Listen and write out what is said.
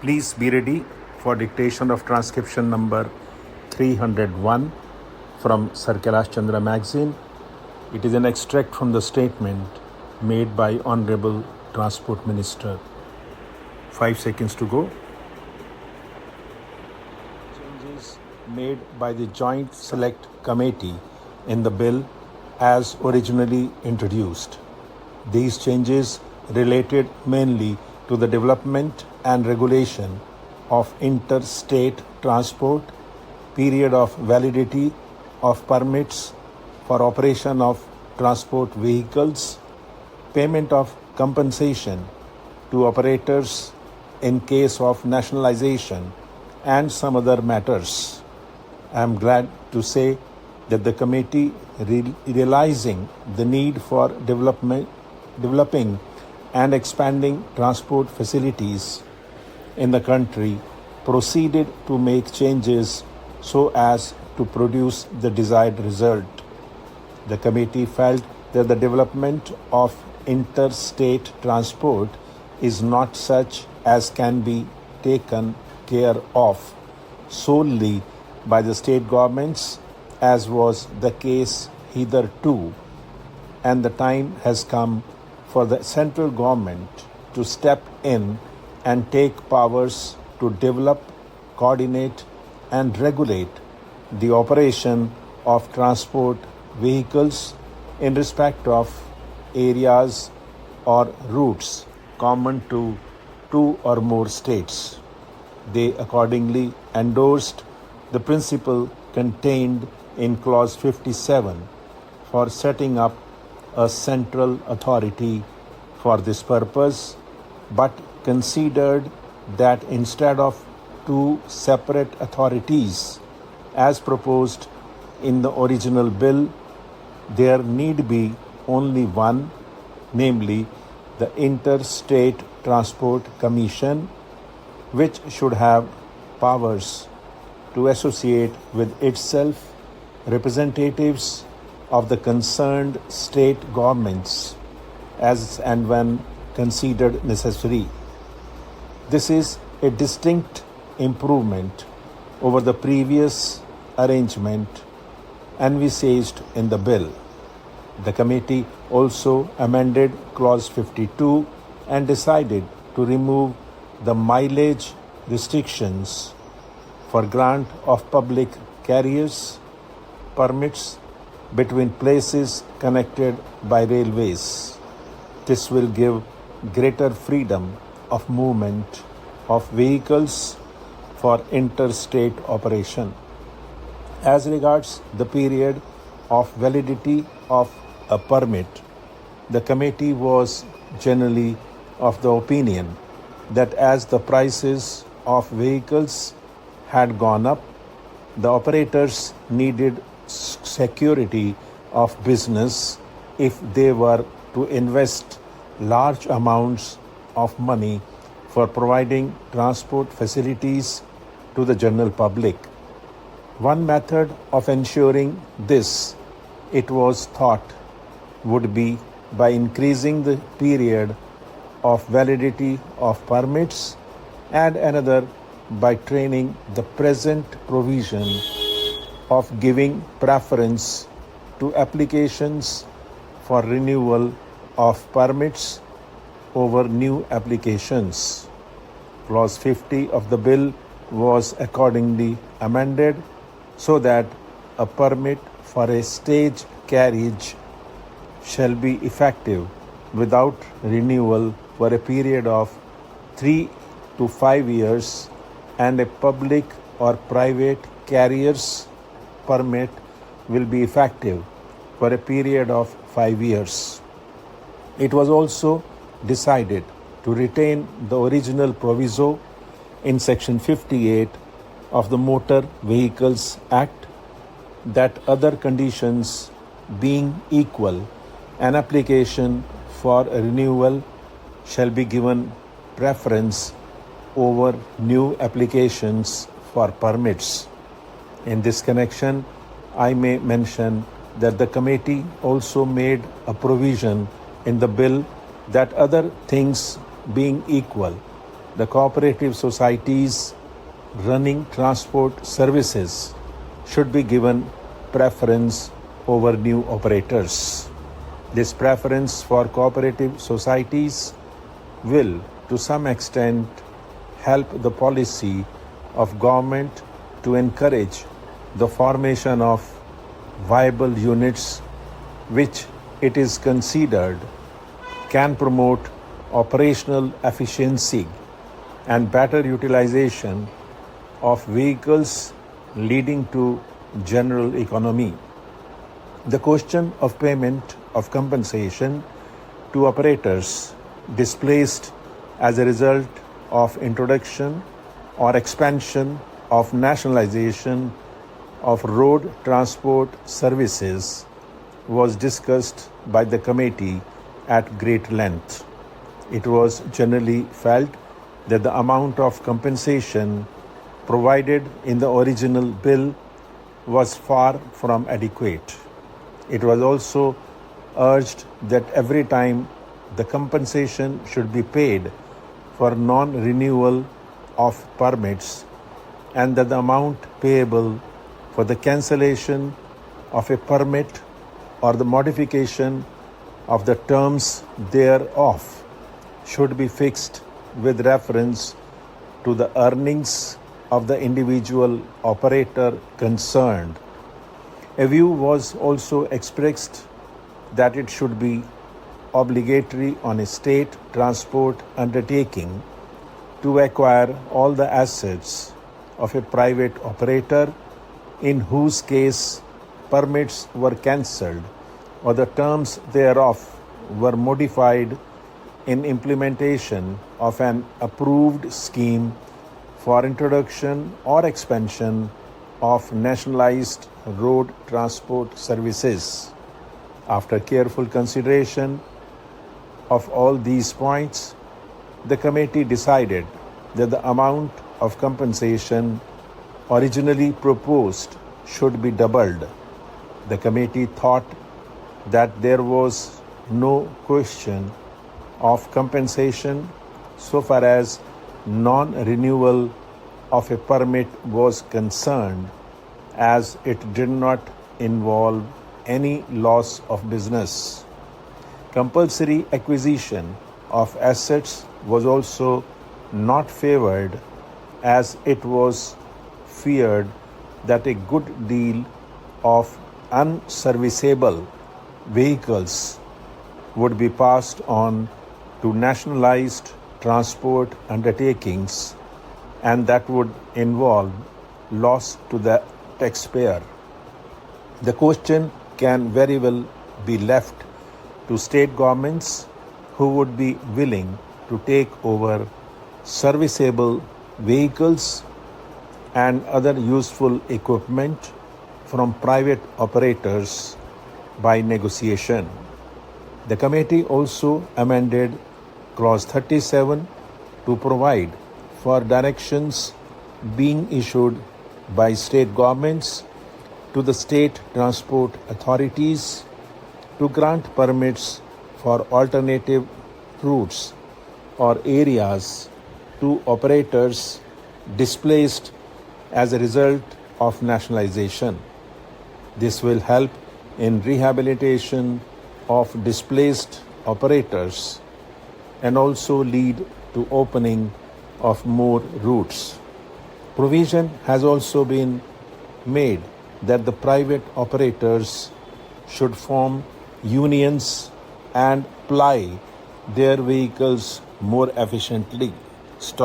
Please be ready for dictation of transcription number 301 from Sir Kailash Chandra magazine. It is an extract from the statement made by Honorable Transport Minister. 5 seconds to go. Changes made by the Joint Select Committee in the bill as originally introduced. These changes related mainly to the development and regulation of interstate transport, period of validity of permits for operation of transport vehicles, payment of compensation to operators in case of nationalization, and some other matters. I am glad to say that the committee, realizing the need for developing and expanding transport facilities in the country, proceeded to make changes so as to produce the desired result. The committee felt that the development of interstate transport is not such as can be taken care of solely by the state governments, as was the case hitherto, and the time has come for the central government to step in and take powers to develop, coordinate, and regulate the operation of transport vehicles in respect of areas or routes common to two or more states. They accordingly endorsed the principle contained in Clause 57 for setting up a central authority for this purpose, but considered that instead of two separate authorities as proposed in the original bill, there need be only one, namely the Interstate Transport Commission, which should have powers to associate with itself representatives of the concerned state governments as and when considered necessary. This is a distinct improvement over the previous arrangement envisaged in the bill. The committee also amended Clause 52 and decided to remove the mileage restrictions for grant of public carriers permits between places connected by railways. This will give greater freedom of movement of vehicles for interstate operation. As regards the period of validity of a permit, the committee was generally of the opinion that as the prices of vehicles had gone up, the operators needed security of business if they were to invest large amounts of money for providing transport facilities to the general public. One method of ensuring this, it was thought, would be by increasing the period of validity of permits, and another by training the present provision of giving preference to applications for renewal of permits over new applications. Clause 50 of the bill was accordingly amended so that a permit for a stage carriage shall be effective without renewal for a period of 3 to 5 years, and a public or private carrier's permit will be effective for a period of 5 years. It was also decided to retain the original proviso in Section 58 of the Motor Vehicles Act that other conditions being equal, an application for a renewal shall be given preference over new applications for permits. In this connection, I may mention that the committee also made a provision in the bill that other things being equal, the cooperative societies running transport services should be given preference over new operators. This preference for cooperative societies will, to some extent, help the policy of government to encourage the formation of viable units which it is considered can promote operational efficiency and better utilization of vehicles leading to general economy. The question of payment of compensation to operators displaced as a result of introduction or expansion of nationalization of road transport services was discussed by the committee at great length. It was generally felt that the amount of compensation provided in the original bill was far from adequate. It was also urged that every time the compensation should be paid for non-renewal of permits and that the amount payable for the cancellation of a permit or the modification of the terms thereof should be fixed with reference to the earnings of the individual operator concerned. A view was also expressed that it should be obligatory on a state transport undertaking to acquire all the assets of a private operator in whose case permits were cancelled or the terms thereof were modified in implementation of an approved scheme for introduction or expansion of nationalized road transport services. After careful consideration of all these points, the committee decided that the amount of compensation originally proposed should be doubled. The committee thought that there was no question of compensation so far as non-renewal of a permit was concerned, as it did not involve any loss of business. Compulsory acquisition of assets was also not favored, as it was feared that a good deal of unserviceable vehicles would be passed on to nationalized transport undertakings, and that would involve loss to the taxpayer. The question can very well be left to state governments who would be willing to take over serviceable vehicles and other useful equipment from private operators by negotiation. The committee also amended Clause 37 to provide for directions being issued by state governments to the state transport authorities to grant permits for alternative routes or areas to operators displaced as a result of nationalization. This will help in rehabilitation of displaced operators and also lead to opening of more routes. Provision has also been made that the private operators should form unions and ply their vehicles more efficiently.